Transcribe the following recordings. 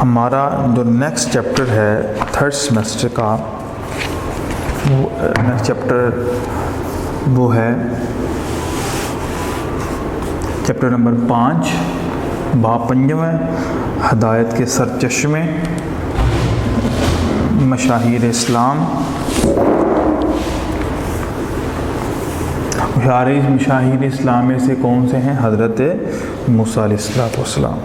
ہمارا جو next chapter ہے تھرڈ سیمسٹر کا، وہ نیکسٹ چیپٹر وہ ہے چیپٹر نمبر 5، باب 5، ہدایت کے سرچشمے، مشاہیر اسلام۔ مشاہیر اسلام میں سے کون سے ہیں؟ حضرت موسیٰ علیہ السلام۔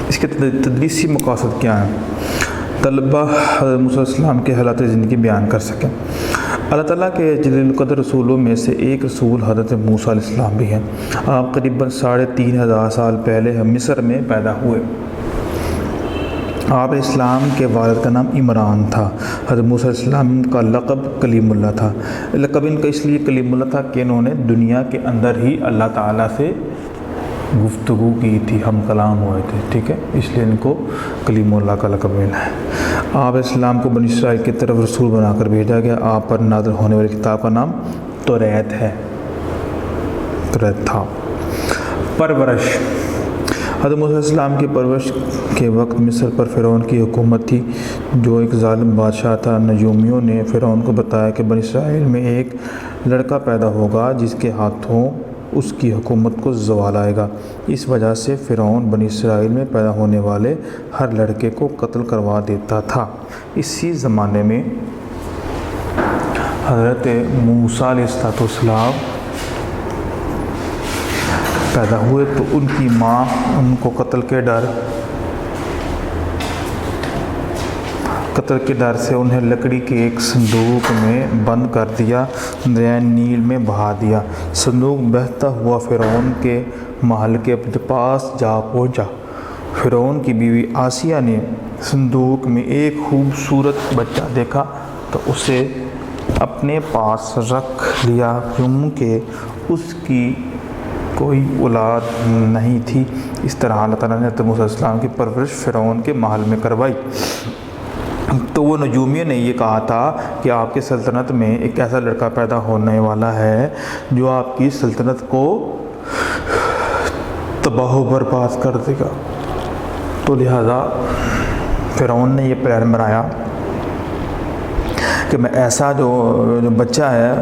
اس کے تدریسی مقاصد کیا ہیں؟ طلبہ حضرت موسیٰ علیہ السلام کے حالات زندگی بیان کر سکیں۔ اللہ تعالیٰ کے جلیل القدر رسولوں میں سے ایک رسول حضرت موسیٰ علیہ السلام بھی ہیں۔ آپ قریباً 3500 سال پہلے مصر میں پیدا ہوئے۔ آپ اسلام کے والد کا نام عمران تھا۔ حضرت موسیٰ علیہ السلام کا لقب کلیم اللہ تھا۔ لقب ان کا اس لیے کلیم اللہ تھا کہ انہوں نے دنیا کے اندر ہی اللہ تعالیٰ سے گفتگو کی تھی، ہم کلام ہوئے تھے، ٹھیک ہے، اس لیے ان کو کلیم اللہ کا لقب ملا ہے۔ آپ اسلام کو بنی اسرائیل کی طرف رسول بنا کر بھیجا گیا۔ آپ پر نازل ہونے والی کتاب کا نام توریت ہے، توریت تھا۔ پرورش۔ حضرت موسیٰ علیہ السلام کی پرورش کے وقت مصر پر فرعون کی حکومت تھی، جو ایک ظالم بادشاہ تھا۔ نجومیوں نے فرعون کو بتایا کہ بنی اسرائیل میں ایک لڑکا پیدا ہوگا جس کے ہاتھوں اس کی حکومت کو زوال آئے گا۔ اس وجہ سے فرعون بنی اسرائیل میں پیدا ہونے والے ہر لڑکے کو قتل کروا دیتا تھا۔ اسی زمانے میں حضرت موسیٰ علیہ السلام پیدا ہوئے تو ان کی ماں ان کو قتل کے ڈر سے انہیں لکڑی کے ایک صندوق میں بند کر دیا، دریائے نیل میں بہا دیا۔ صندوق بہتا ہوا فرعون کے محل کے پاس جا پہنچا۔ فرعون کی بیوی آسیہ نے صندوق میں ایک خوبصورت بچہ دیکھا تو اسے اپنے پاس رکھ لیا، کیونکہ اس کی کوئی اولاد نہیں تھی۔ اس طرح اللہ تعالیٰ نے حضرت موسیٰ علیہ السلام کی پرورش فرعون کے محل میں کروائی۔ تو وہ نجومیوں نے یہ کہا تھا کہ آپ کی سلطنت میں ایک ایسا لڑکا پیدا ہونے والا ہے جو آپ کی سلطنت کو تباہ و برباد کر دے گا۔ تو لہٰذا فرعون نے یہ پلان بنایا کہ میں ایسا جو بچہ ہے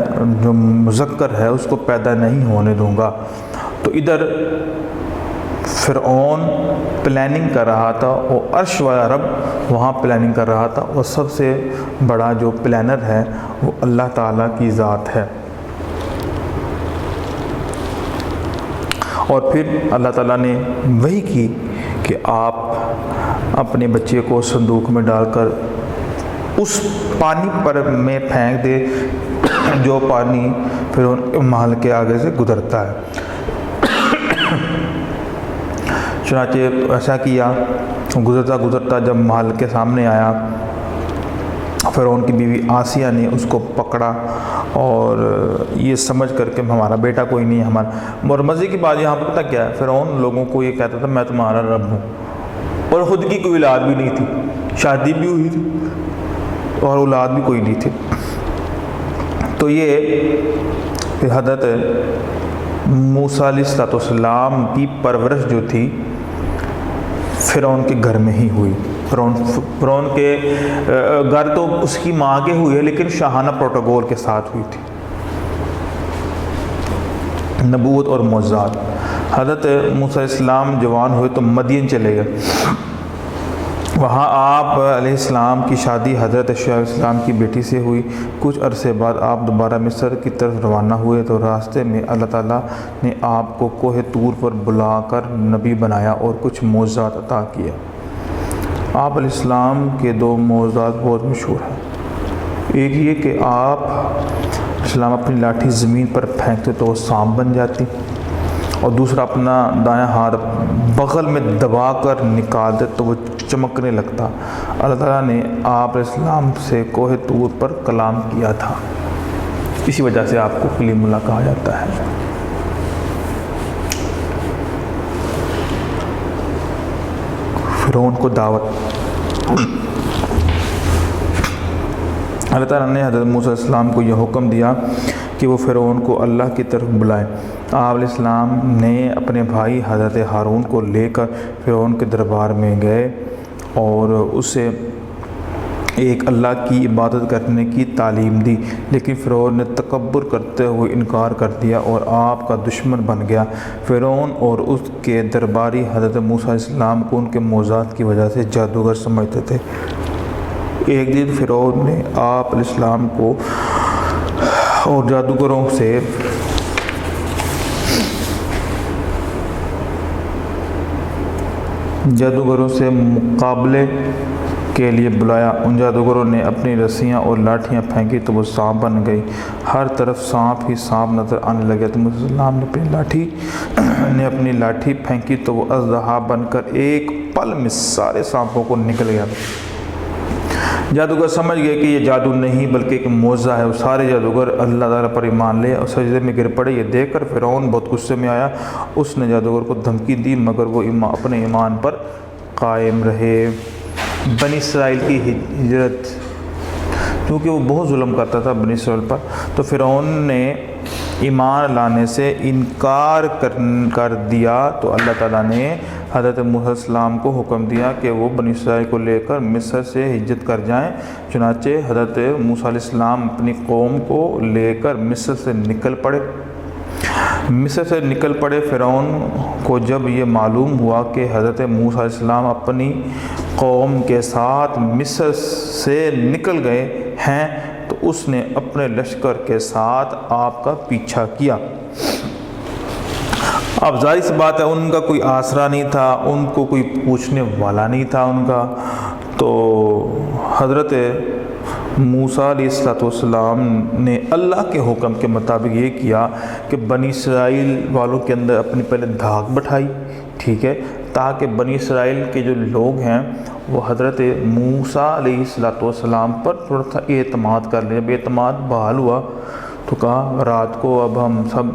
جو مذکر ہے اس کو پیدا نہیں ہونے دوں گا۔ تو ادھر فرعون پلاننگ کر رہا تھا، وہ عرش والا رب وہاں پلاننگ کر رہا تھا، اور سب سے بڑا جو پلانر ہے وہ اللہ تعالیٰ کی ذات ہے۔ اور پھر اللہ تعالیٰ نے وحی کی کہ آپ اپنے بچے کو صندوق میں ڈال کر اس پانی پر میں پھینک دے جو پانی فرعون محل کے آگے سے گزرتا ہے۔ چنانچہ ایسا کیا، گزرتا جب محل کے سامنے آیا، فرعون کی بیوی آسیہ نے اس کو پکڑا اور یہ سمجھ کر کہ ہمارا بیٹا کوئی نہیں ہے ہمارا۔ اور مزے کی بات یہاں پر پتہ کیا ہے، فرعون لوگوں کو یہ کہتا تھا میں تمہارا رب ہوں، اور خود کی کوئی اولاد بھی نہیں تھی، شادی بھی ہوئی تھی اور اولاد بھی کوئی نہیں تھی۔ تو یہ حضرت موسیٰ علیہ السلام کی پرورش جو تھی فرعون کے گھر میں ہی ہوئی۔ فرعون کے گھر تو اس کی ماں کے ہوئے لیکن شاہانہ پروٹوکول کے ساتھ ہوئی تھی۔ نبوت اور معجزات۔ حضرت موسیٰ علیہ السلام جوان ہوئے تو مدین چلے گئے۔ وہاں آپ علیہ السلام کی شادی حضرت شعیب علیہ السلام کی بیٹی سے ہوئی۔ کچھ عرصے بعد آپ دوبارہ مصر کی طرف روانہ ہوئے تو راستے میں اللہ تعالیٰ نے آپ کو کوہ طور پر بلا کر نبی بنایا اور کچھ معجزات عطا کیے۔ آپ علیہ السلام کے 2 معجزات بہت مشہور ہیں۔ ایک یہ کہ آپ علیہ السلام اپنی لاٹھی زمین پر پھینکتے تو وہ سانپ بن جاتی، اور دوسرا اپنا دایاں ہاتھ بغل میں دبا کر نکال دے تو وہ چمکنے لگتا۔ اللہ تعالیٰ نے آپ علیہ السلام سے کوہ طور پر کلام کیا تھا، اسی وجہ سے آپ کو کلیم اللہ کہا جاتا ہے۔ فرعون کو دعوت، اللہ تعالیٰ نے حضرت موسیٰ علیہ السلام کو یہ حکم دیا کہ وہ فرعون کو اللہ کی طرف بلائیں۔ آپ علیہ السلام نے اپنے بھائی حضرت ہارون کو لے کر فرعون کے دربار میں گئے اور اسے ایک اللہ کی عبادت کرنے کی تعلیم دی، لیکن فرعون نے تکبر کرتے ہوئے انکار کر دیا اور آپ کا دشمن بن گیا۔ فرعون اور اس کے درباری حضرت موسیٰ علیہ السلام کو ان کے معجزات کی وجہ سے جادوگر سمجھتے تھے۔ ایک دن فرعون نے آپ علیہ السلام کو اور جادوگروں سے مقابلے کے لیے بلایا۔ ان جادوگروں نے اپنی رسیاں اور لاٹھیاں پھینکی تو وہ سانپ بن گئی، ہر طرف سانپ ہی سانپ نظر آنے لگے۔ تو موسیٰ علیہ السلام نے اپنی لاٹھی پھینکی تو وہ اژدہا بن کر ایک پل میں سارے سانپوں کو نکل گیا۔ جادوگر سمجھ گئے کہ یہ جادو نہیں بلکہ ایک معجزہ ہے۔ وہ سارے جادوگر اللہ تعالیٰ پر ایمان لے اور سجدے میں گر پڑے۔ یہ دیکھ کر فرعون بہت غصے میں آیا، اس نے جادوگر کو دھمکی دی مگر وہ اپنے ایمان پر قائم رہے۔ بنی اسرائیل کی ہجرت، کیونکہ وہ بہت ظلم کرتا تھا بنی اسرائیل پر، تو فرعون نے ایمان لانے سے انکار کر دیا تو اللہ تعالیٰ نے حضرت موسیٰ علیہ السلام کو حکم دیا کہ وہ بنی اسرائیل کو لے کر مصر سے ہجرت کر جائیں۔ چنانچہ حضرت موسیٰ علیہ السلام اپنی قوم کو لے کر مصر سے نکل پڑے۔ فرعون کو جب یہ معلوم ہوا کہ حضرت موسیٰ علیہ السلام اپنی قوم کے ساتھ مصر سے نکل گئے ہیں تو اس نے اپنے لشکر کے ساتھ آپ کا پیچھا کیا۔ اب ظاہر سی بات ہے ان کا کوئی آسرا نہیں تھا، ان کو کوئی پوچھنے والا نہیں تھا ان کا، تو حضرت موسیٰ علیہ السلام نے اللہ کے حکم کے مطابق یہ کیا کہ بنی اسرائیل والوں کے اندر اپنی پہلے دھاک بٹھائی، ٹھیک ہے، تاکہ بنی اسرائیل کے جو لوگ ہیں وہ حضرت موسیٰ علیہ السلام پر تھوڑا سا اعتماد کر لیں۔ جب اعتماد بحال ہوا تو کہا رات کو اب ہم سب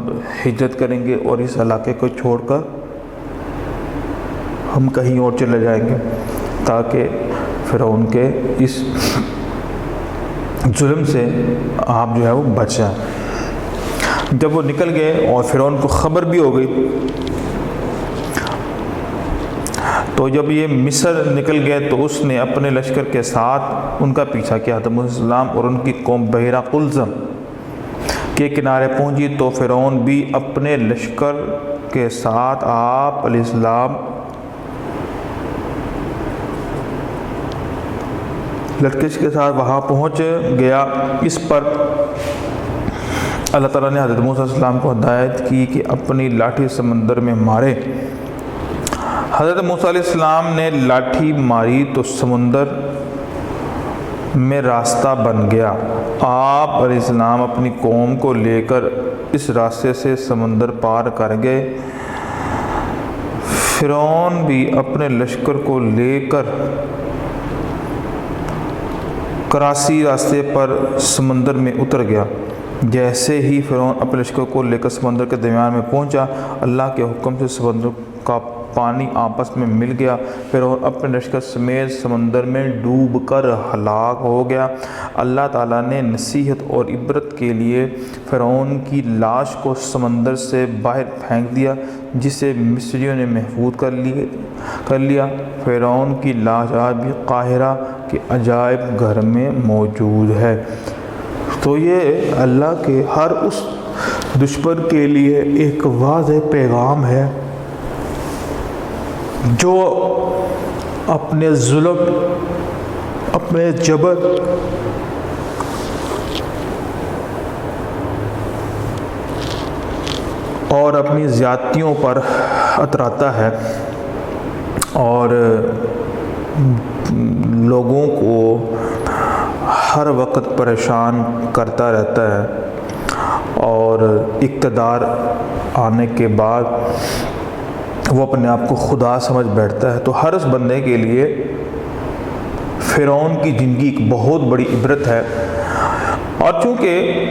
ہجرت کریں گے اور اس علاقے کو چھوڑ کر ہم کہیں اور چلے جائیں گے تاکہ فرعون کے اس ظلم سے آپ جو ہے وہ بچ جائیں۔ جب وہ نکل گئے اور فرعون کو خبر بھی ہو گئی تو جب یہ مصر نکل گئے تو اس نے اپنے لشکر کے ساتھ ان کا پیچھا کیا۔ حضرت موسیٰ علیہ السلام اور ان کی قوم بحیرہ قلزم کے کنارے پہنچی تو فرعون بھی اپنے لشکر کے ساتھ آپ علیہ السلام لشکر کے ساتھ وہاں پہنچ گیا۔ اس پر اللہ تعالیٰ نے حضرت موسیٰ علیہ السلام کو ہدایت کی کہ اپنی لاٹھی سمندر میں مارے۔ حضرت موسیٰ علیہ السلام نے لاٹھی ماری تو سمندر میں راستہ بن گیا۔ آپ علیہ السلام اپنی قوم کو لے کر اس راستے سے سمندر پار کر گئے۔ فرعون بھی اپنے لشکر کو لے کر کراسی راستے پر سمندر میں اتر گیا۔ جیسے ہی فرعون اپنے لشکر کو لے کر سمندر کے درمیان میں پہنچا، اللہ کے حکم سے سمندر کا پانی آپس میں مل گیا۔ فرعون اپنے لشکر سمیت سمندر میں ڈوب کر ہلاک ہو گیا۔ اللہ تعالیٰ نے نصیحت اور عبرت کے لیے فرعون کی لاش کو سمندر سے باہر پھینک دیا، جسے مصریوں نے محفوظ کر لیا۔ فرعون کی لاش آج بھی قاہرہ کے عجائب گھر میں موجود ہے۔ تو یہ اللہ کے ہر اس دشمن کے لیے ایک واضح پیغام ہے جو اپنے ظلم، اپنے جبر اور اپنی زیادتیوں پر اتراتا ہے اور لوگوں کو ہر وقت پریشان کرتا رہتا ہے اور اقتدار آنے کے بعد وہ اپنے آپ کو خدا سمجھ بیٹھتا ہے، تو ہر اس بندے کے لیے فرعون کی زندگی ایک بہت بڑی عبرت ہے۔ اور چونکہ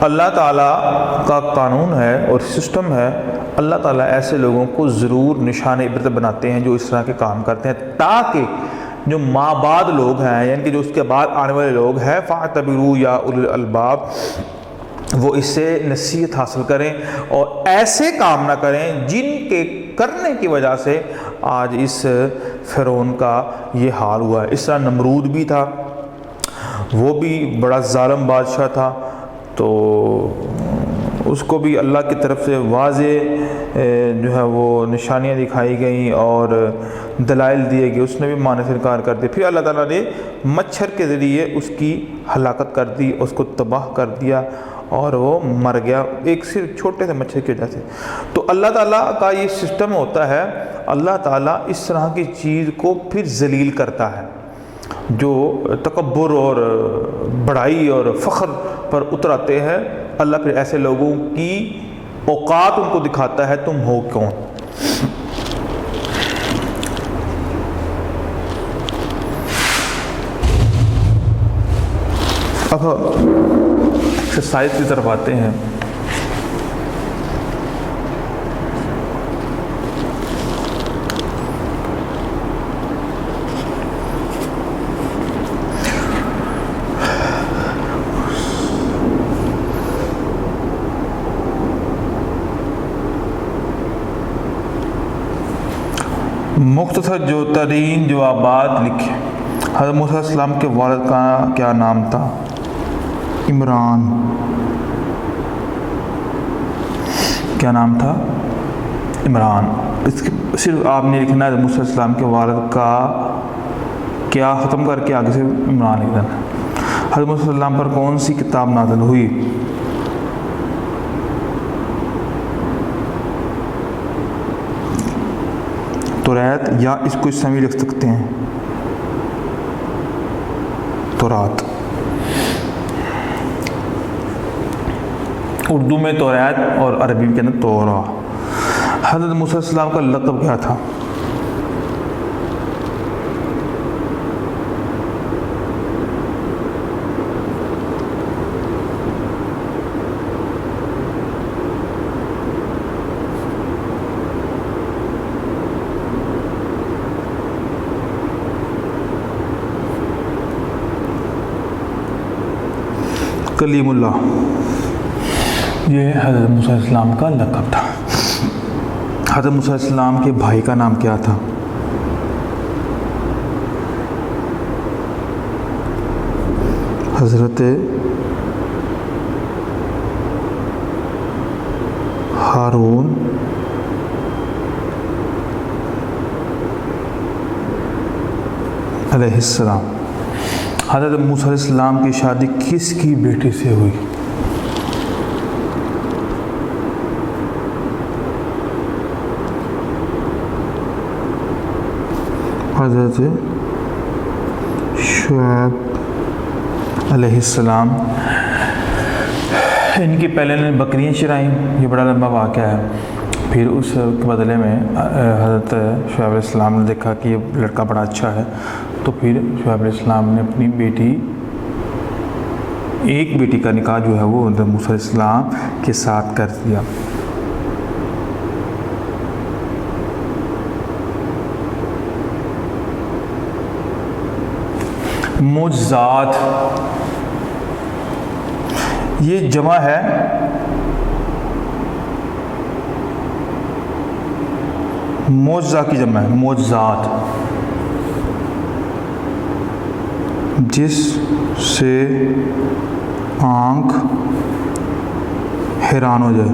اللہ تعالیٰ کا قانون ہے اور سسٹم ہے، اللہ تعالیٰ ایسے لوگوں کو ضرور نشان عبرت بناتے ہیں جو اس طرح کے کام کرتے ہیں، تاکہ جو ماں بعد لوگ ہیں، یعنی کہ جو اس کے بعد آنے والے لوگ ہیں، فَاعْتَبِرُوا یا اُولِي الْأَلْبَابِ، وہ اس سے نصیحت حاصل کریں اور ایسے کام نہ کریں جن کے کرنے کی وجہ سے آج اس فرعون کا یہ حال ہوا ہے۔ اس طرح نمرود بھی تھا، وہ بھی بڑا ظالم بادشاہ تھا، تو اس کو بھی اللہ کی طرف سے واضح جو ہے وہ نشانیاں دکھائی گئیں اور دلائل دیے گئے، اس نے بھی ماننے سے انکار کر دیا۔ پھر اللہ تعالیٰ نے مچھر کے ذریعے اس کی ہلاکت کر دی، اس کو تباہ کر دیا اور وہ مر گیا، ایک صرف چھوٹے سے مچھر کی وجہ سے۔ تو اللہ تعالیٰ کا یہ سسٹم ہوتا ہے، اللہ تعالیٰ اس طرح کی چیز کو پھر ذلیل کرتا ہے، جو تکبر اور بڑائی اور فخر پر اتراتے ہیں، اللہ پھر ایسے لوگوں کی اوقات ان کو دکھاتا ہے، تم ہو کون۔ اب ایکسرسائز کی طرف آتے ہیں۔ مختصر جو ترین جوابات لکھے۔ حضرت موسیٰ علیہ السلام کے والد کا کیا نام تھا؟ عمران۔ کیا نام تھا؟ عمران۔ اس کے صرف آپ نے لکھنا ہے حضرت موسیٰ علیہ السلام کے والد کا کیا، ختم کر کے آگے سے عمران لکھ دینا۔ حضرت موسیٰ علیہ السلام پر کون سی کتاب نازل ہوئی؟ توریت، یا اس کو اس سے بھی لکھ سکتے ہیں تورات۔ اردو میں توریت اور عربی کے اندر تورا۔ حضرت موسیٰ علیہ السلام کا لقب کیا تھا؟ کلیم اللہ، یہ حضرت موسیٰ علیہ السلام کا لقب تھا۔ حضرت موسیٰ علیہ السلام کے بھائی کا نام کیا تھا؟ حضرت ہارون علیہ السلام۔ حضرت موسیٰ علیہ السلام کی شادی کس کی بیٹی سے ہوئی؟ حضرت شعیب علیہ السلام۔ ان کی پہلے نے بکریاں چرائیں، یہ بڑا لمبا واقعہ ہے۔ پھر اس کے بدلے میں حضرت شعیب علیہ السلام نے دیکھا کہ یہ لڑکا بڑا اچھا ہے، تو پھر شعیب علیہ السلام نے اپنی ایک بیٹی کا نکاح جو ہے وہ حضرت موسیٰ علیہ السلام کے ساتھ کر دیا۔ معجزات، یہ جمع ہے معجزہ کی جمع ہے، معجزات، جس سے آنکھ حیران ہو جائے۔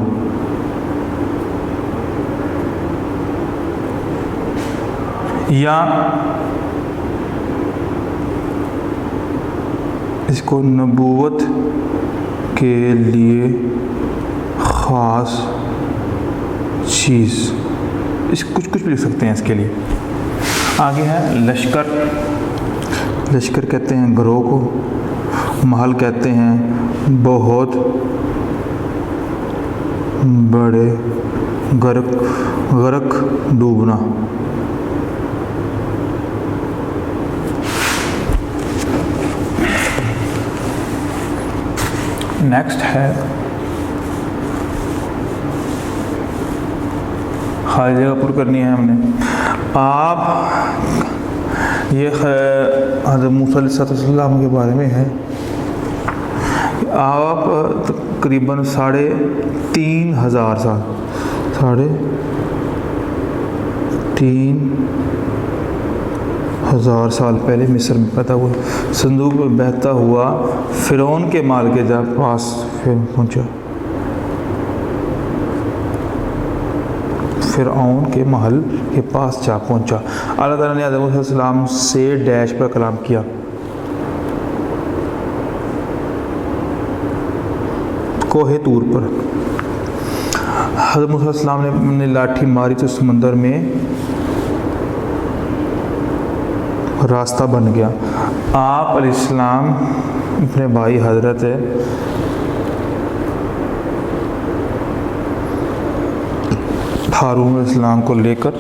یا اس کو نبوت کے لیے خاص چیز، اس کچھ بھی لکھ سکتے ہیں اس کے لیے۔ آگے ہے لشکر۔ لشکر کہتے ہیں گروہ کو، محل کہتے ہیں بہت، بڑے غرق ڈوبنا. نیکسٹ ہے خالی جگہ پر کرنی ہے ہم نے. آپ یہ حضرت موسیٰ علیہ السلام کے بارے میں ہے کہ آپ تقریباً 3,500 سال 3,500 سال پہلے مصر میں پیدا ہوئے. صندوق میں بہتا ہوا فرعون کے مال کے پاس پہنچا. فرعون کے محل کے پاس جا پہنچا. اللہ تعالیٰ نے آدم علیہ السلام سے ڈیش پر کلام کیا. کوہ طور پر حضرت موسیٰ علیہ السلام نے لاٹھی ماری تو سمندر میں راستہ بن گیا. آپ علیہ السلام اپنے بھائی حضرت ہارون علیہ السلام کو لے کر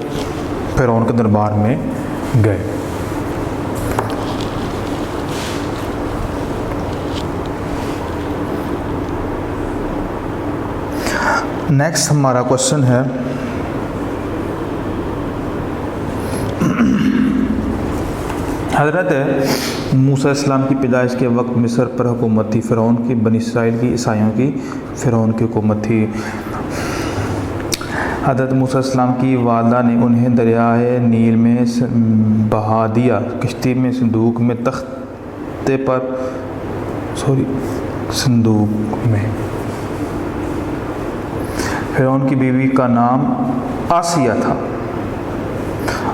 فرعون کے دربار میں گئے. نیکسٹ ہمارا کوشچن ہے حضرت موسیٰ علیہ السلام کی پیدائش کے وقت مصر پر حکومت تھی. فرعون کی بنی اسرائیل کی عیسائیوں کی فرعون کی حکومت تھی. حضرت موسیٰ علیہ السلام کی والدہ نے انہیں دریائے نیل میں بہا دیا. کشتی میں صندوق میں فرعون کی بیوی کا نام آسیہ تھا.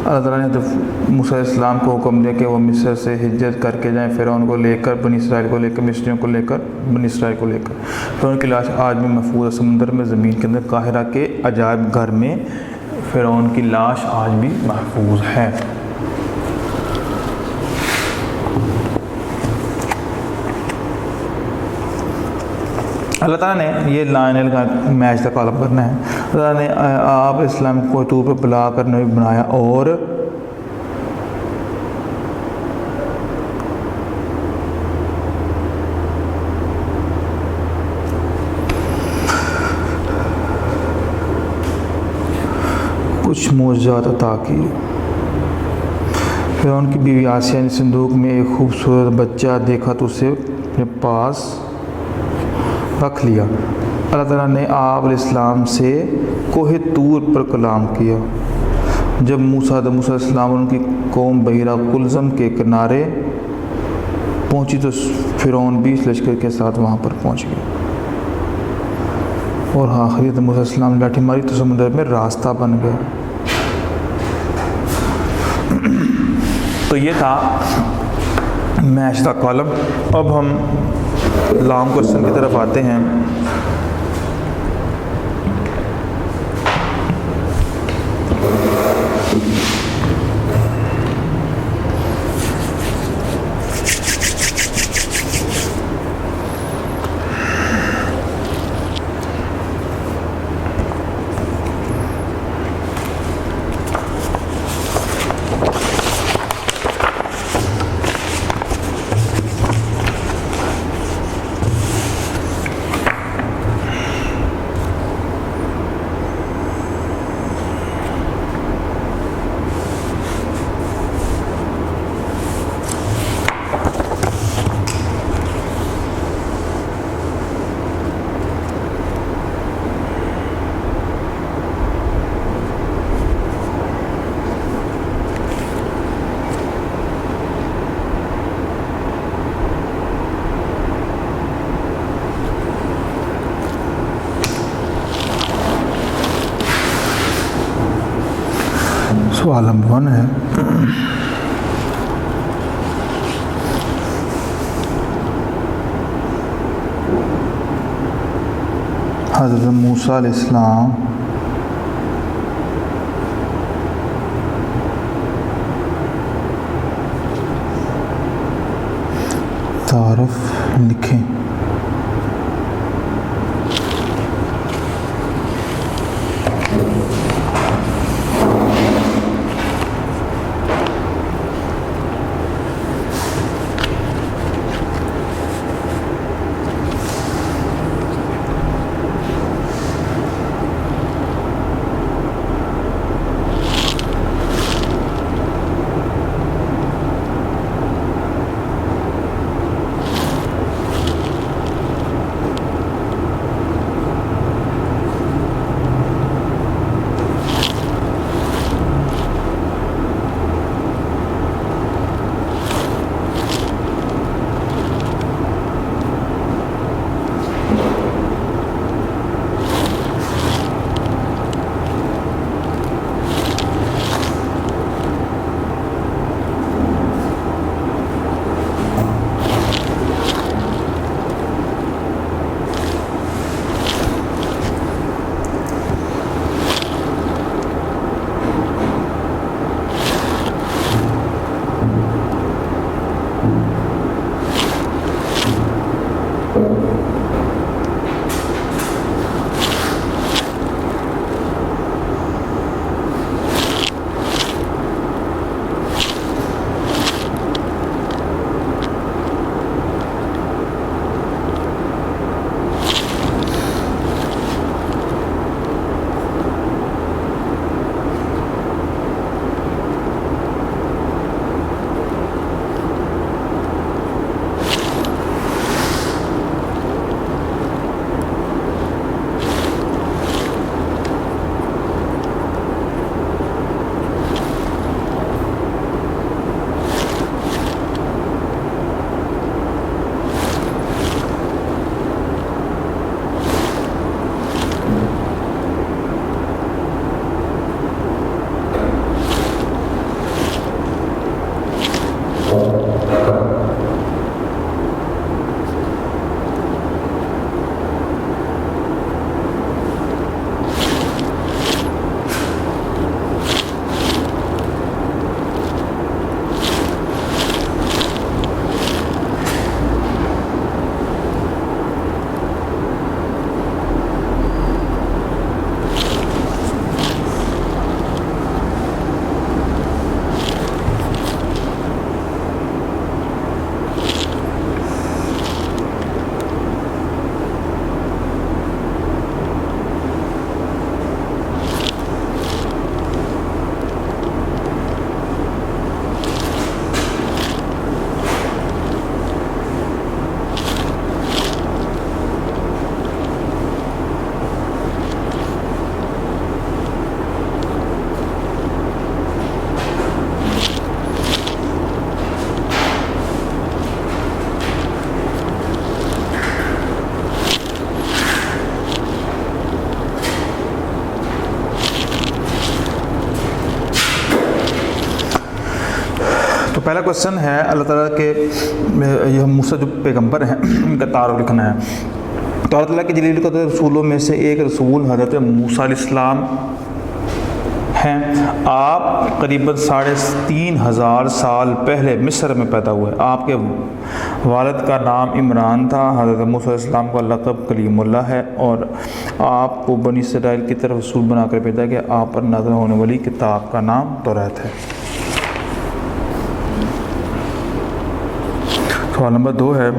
اللہ تعالیٰ نے حضرت موسیٰ علیہ السلام کو حکم دیا کہ وہ مصر سے ہجرت کر کے جائیں. فرعون کو لے کر بنی اسرائیل کو لے کر مصریوں کو لے کر فرعون کی لاش آج بھی محفوظ ہے سمندر میں زمین کے اندر. قاہرہ کے عجائب گھر میں فرعون کی لاش آج بھی محفوظ ہے. اللہ تعالیٰ نے یہ لائن کا میچ کا کالم کرنا ہے. اللہ تعالیٰ نے آپ اسلام کو طور پر بلا کر نبی بنایا اور کچھ معجزات عطا کی. فرعون کی بیوی آسیہ نے صندوق میں ایک خوبصورت بچہ دیکھا تو اسے اپنے پاس رکھ لیا. اللہ تعالیٰ نے آپ علیہ السلام سے کوہ طور پر کلام کیا. جب موسیٰ علیہ السلام اور ان کی قوم بحیرہ قلزم کے کنارے پہنچی تو فرعون بھی اس لشکر کے ساتھ وہاں پر پہنچ گیا. اور آخری موسیٰ علیہ السلام نے لاٹھی ماری تو سمندر میں راستہ بن گیا. تو یہ تھا میچ کا کالم. اب ہم لانگ کوشچن کی طرف آتے ہیں. سوال نمبر 1 ہے حضرت موسیٰ علیہ السلام تعارف لکھیں. پہلا کوشچن ہے اللہ تعالیٰ کے یہ موسیٰ جو پیغمبر ہیں ان کا تعارف لکھنا ہے. تو اللہ تعالیٰ کے جلیل القدر رسولوں میں سے ایک رسول حضرت موسیٰ علیہ السلام ہیں. آپ قریباً 3500 سال پہلے مصر میں پیدا ہوئے. آپ کے والد کا نام عمران تھا. حضرت موسیٰ علیہ السلام کا لقب کلیم اللہ ہے اور آپ کو بنی اسرائیل کی طرف رسول بنا کر بھیجا گیا. آپ پر نازل ہونے والی کتاب کا نام توریت ہے. سوال نمبر 2 ہے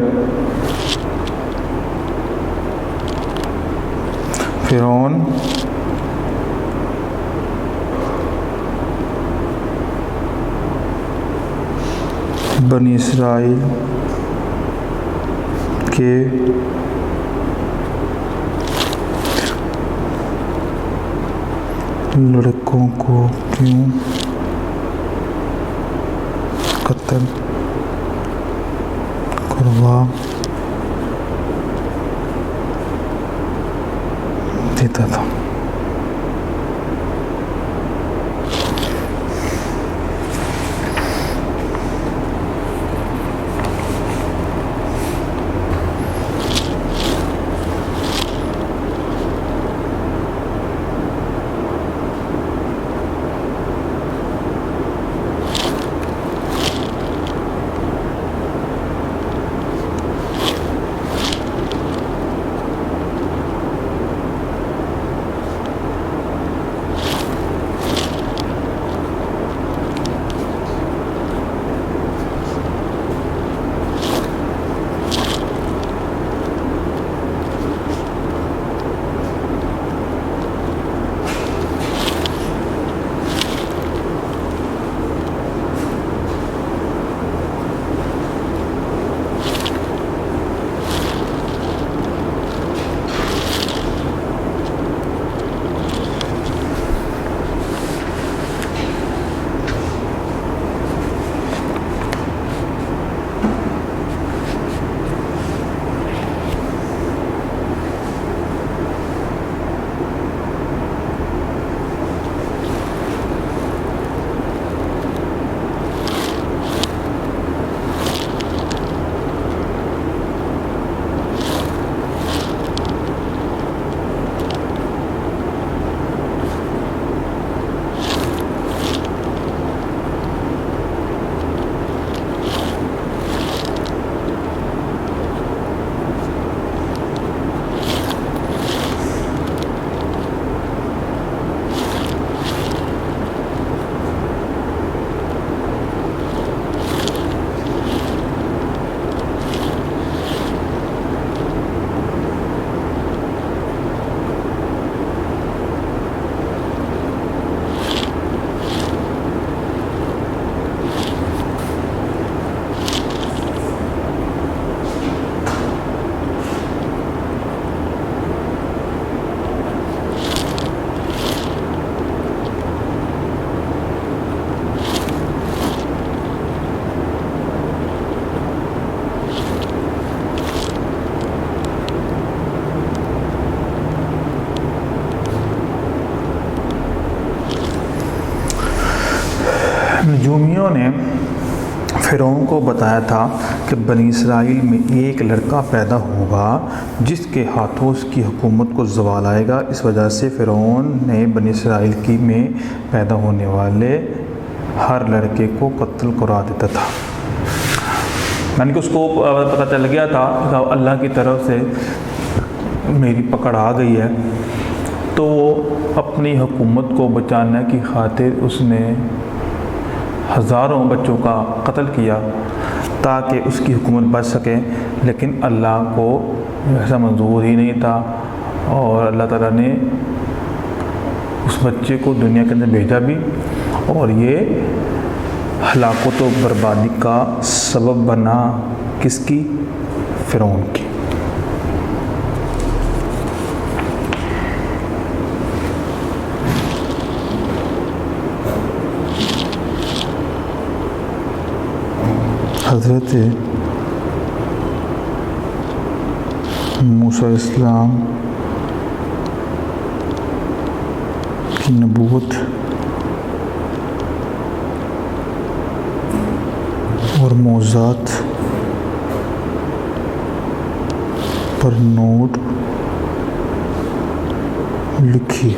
فرعون بنی اسرائیل کے لڑکوں کو کیوں قتل کروا دیتا تھا؟ نجومیوں نے فرعون کو بتایا تھا کہ بنی اسرائیل میں ایک لڑکا پیدا ہوگا جس کے ہاتھوں اس کی حکومت کو زوال آئے گا. اس وجہ سے فرعون نے بنی اسرائیل کی میں پیدا ہونے والے ہر لڑکے کو قتل کرا دیتا تھا. یعنی کہ اس کو پتہ چل گیا تھا کہ اللہ کی طرف سے میری پکڑ آ گئی ہے، تو وہ اپنی حکومت کو بچانے کی خاطر اس نے ہزاروں بچوں کا قتل کیا تاکہ اس کی حکومت بچ سکے. لیکن اللہ کو ایسا منظور ہی نہیں تھا اور اللہ تعالیٰ نے اس بچے کو دنیا کے اندر بھیجا بھی، اور یہ ہلاکت و بربادی کا سبب بنا. کس کی؟ فرعون کی. حضرت موسیٰ علیہ السلام کی نبوت اور موضوعات پر نوٹ لکھی۔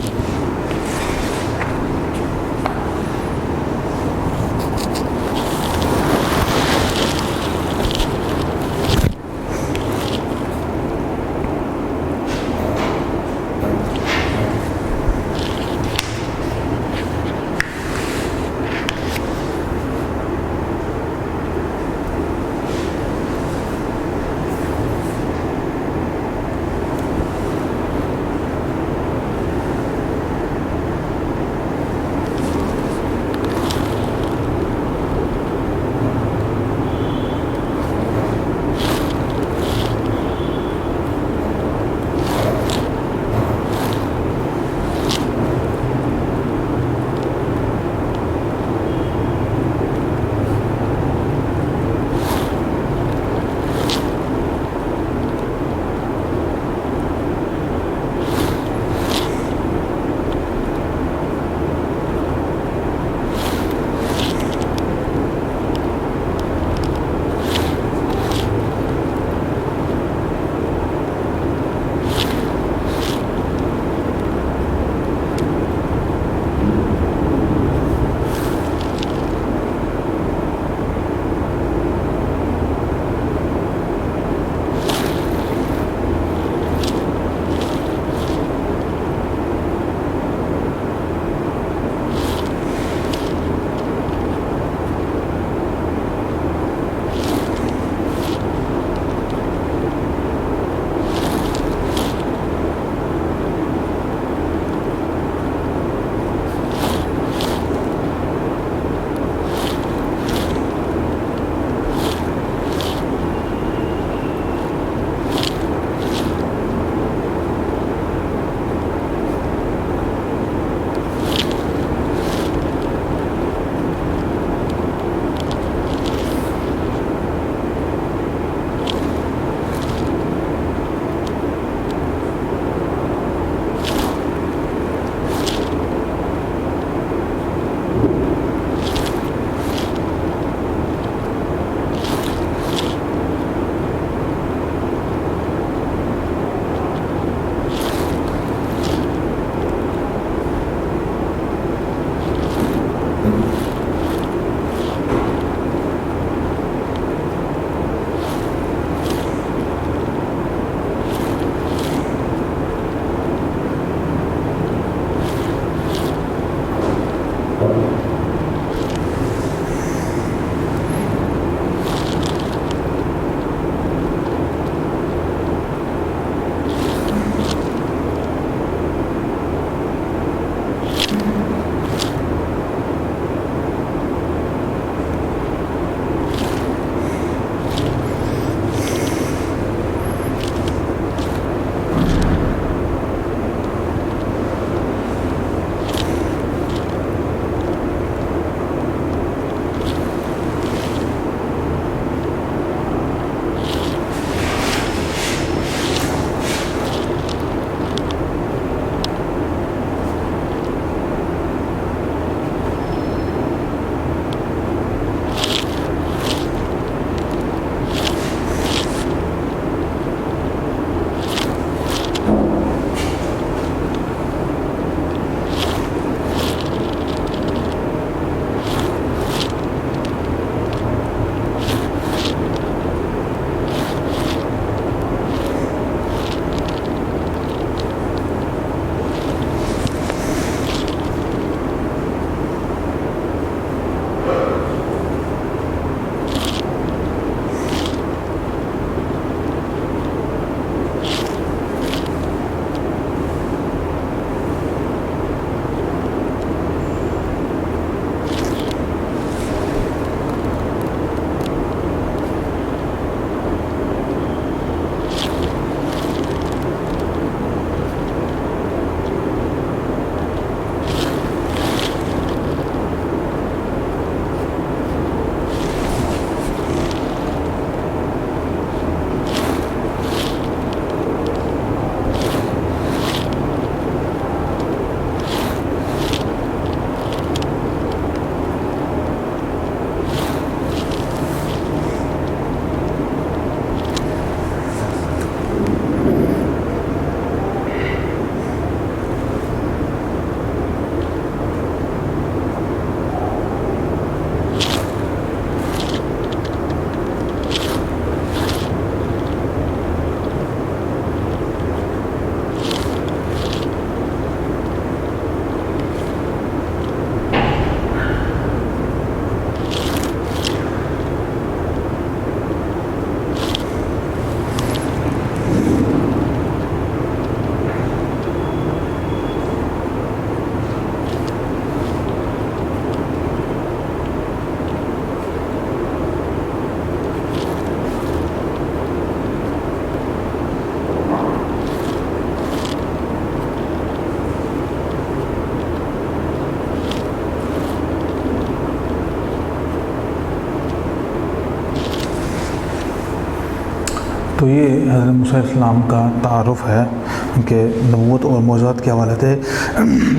تو یہ حضرت موسیٰ علیہ السلام کا تعارف ہے کہ نبوت اور معجزات کے حوالے سے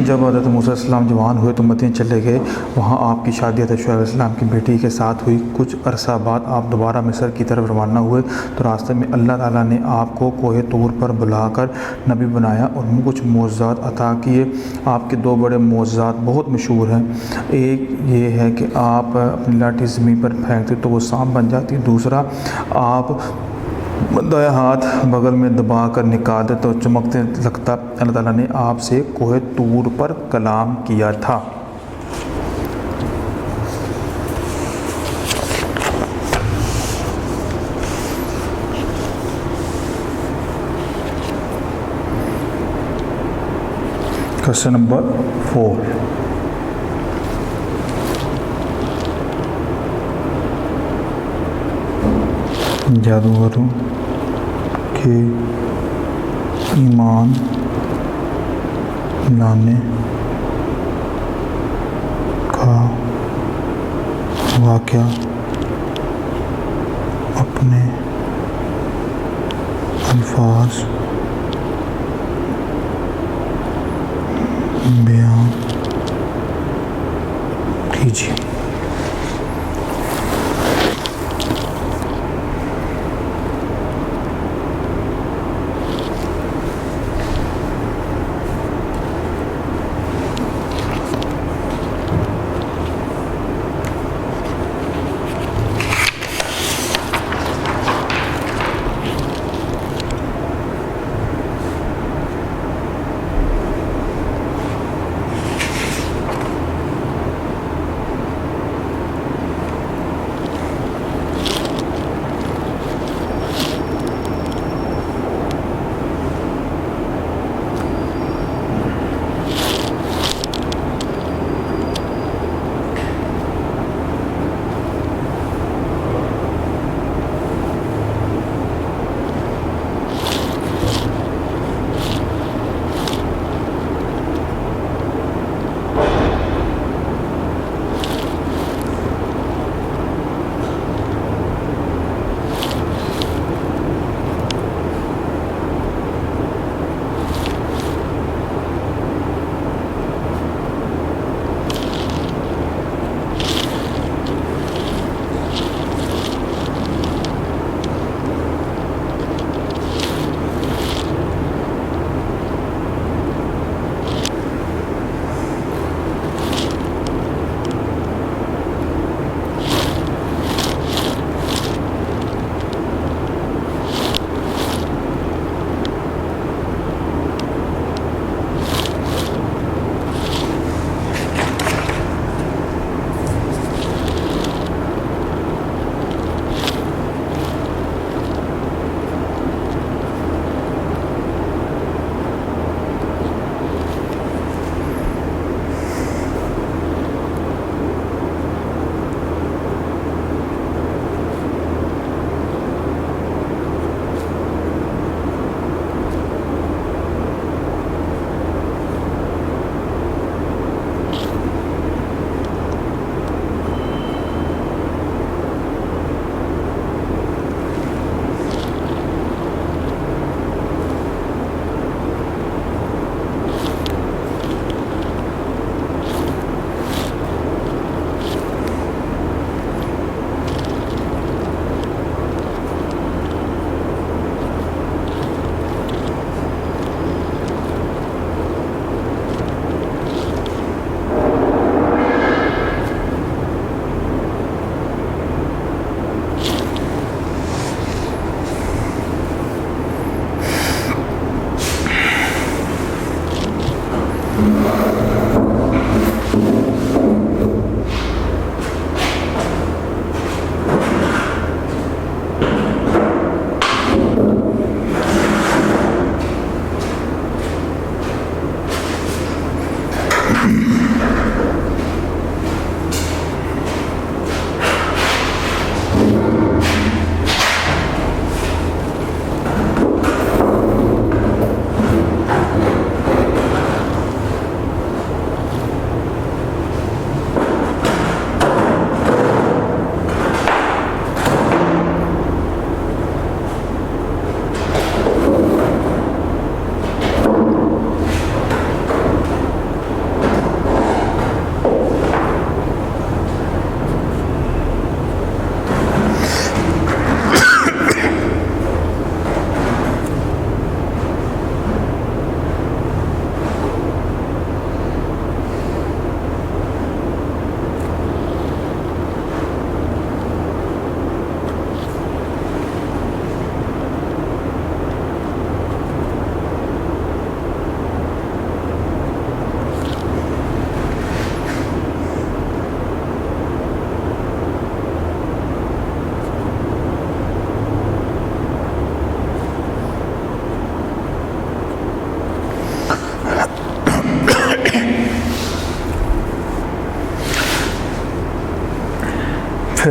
جب حضرت موسیٰ علیہ السلام جوان ہوئے تو مدینہ چلے گئے، وہاں آپ کی شادی حضرت شعیب علیہ السلام کی بیٹی کے ساتھ ہوئی۔ کچھ عرصہ بعد آپ دوبارہ مصر کی طرف روانہ ہوئے تو راستے میں اللہ تعالیٰ نے آپ کو کوہ طور پر بلا کر نبی بنایا اور کچھ معجزات عطا کیے۔ آپ کے دو بڑے معجزات بہت مشہور ہیں۔ ایک یہ ہے کہ آپ اپنی لاٹھی زمین پر پھینکتے تو وہ سانپ بن جاتی، دوسرا آپ دایاں ہاتھ بغل میں دبا کر نکالتے تو چمکتے لگتا۔ اللہ تعالیٰ نے آپ سے کوہ طور پر کلام کیا تھا۔ کوسچن نمبر 4، جادوگروں کے ایمان لانے کا واقعہ اپنے الفاظ بیان کیجیے۔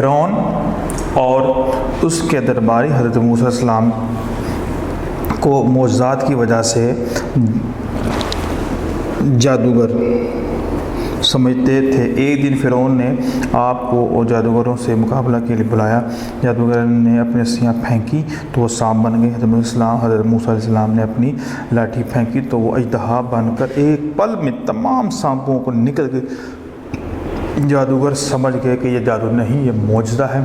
فرعون اور اس کے درباری حضرت موسیٰ علیہ السلام کو معجزات کی وجہ سے جادوگر سمجھتے تھے۔ ایک دن فرعون نے آپ کو اور جادوگروں سے مقابلہ کے لیے بلایا۔ جادوگر نے اپنی رسیاں پھینکی تو وہ سانپ بن گئے۔ حضرت موسیٰ علیہ السلام نے اپنی لاٹھی پھینکی تو وہ اژدہا بن کر ایک پل میں تمام سانپوں کو نکل گئے۔ جادوگر سمجھ گئے کہ یہ جادو نہیں، یہ معجزہ ہے،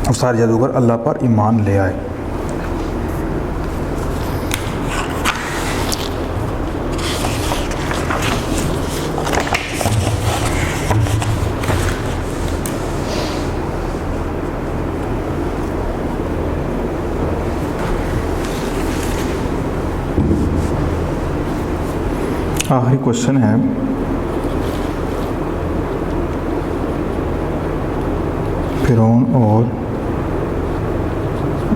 اور سارے جادوگر اللہ پر ایمان لے آئے۔ آخری کوشچن ہے، فرعون اور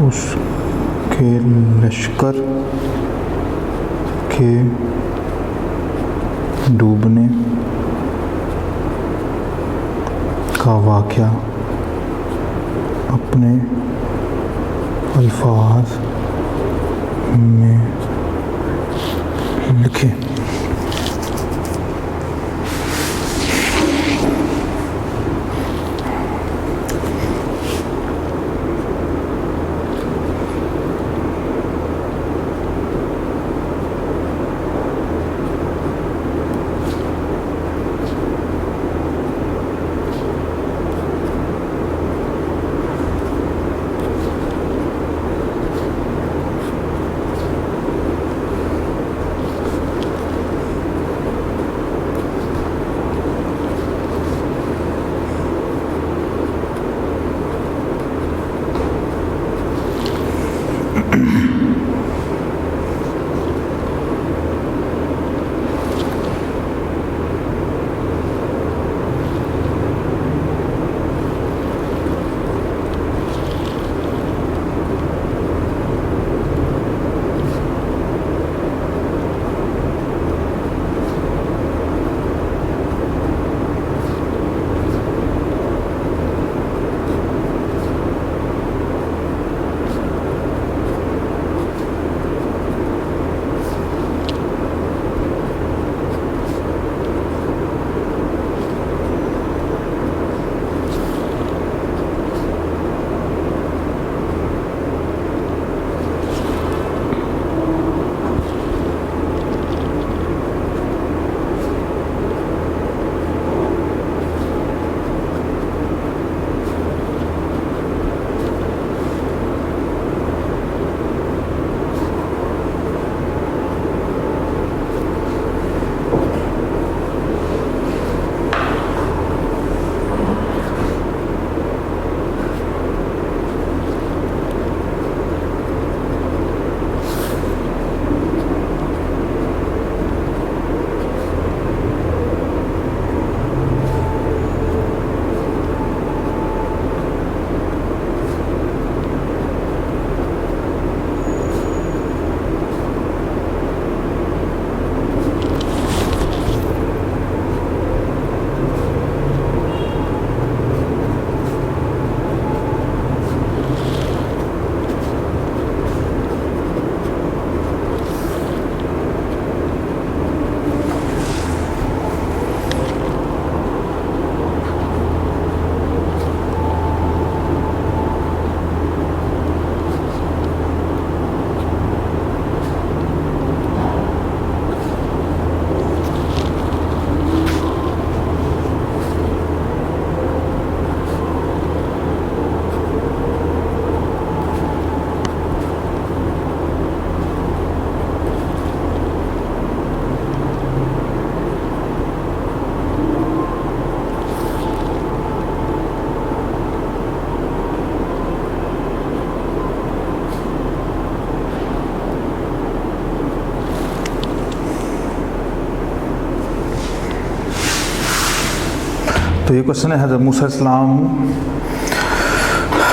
اس کے لشکر کے ڈوبنے کا واقعہ اپنے الفاظ میں لکھیں۔ تو یہ کوشچن ہے، حضرت موسیٰ علیہ السلام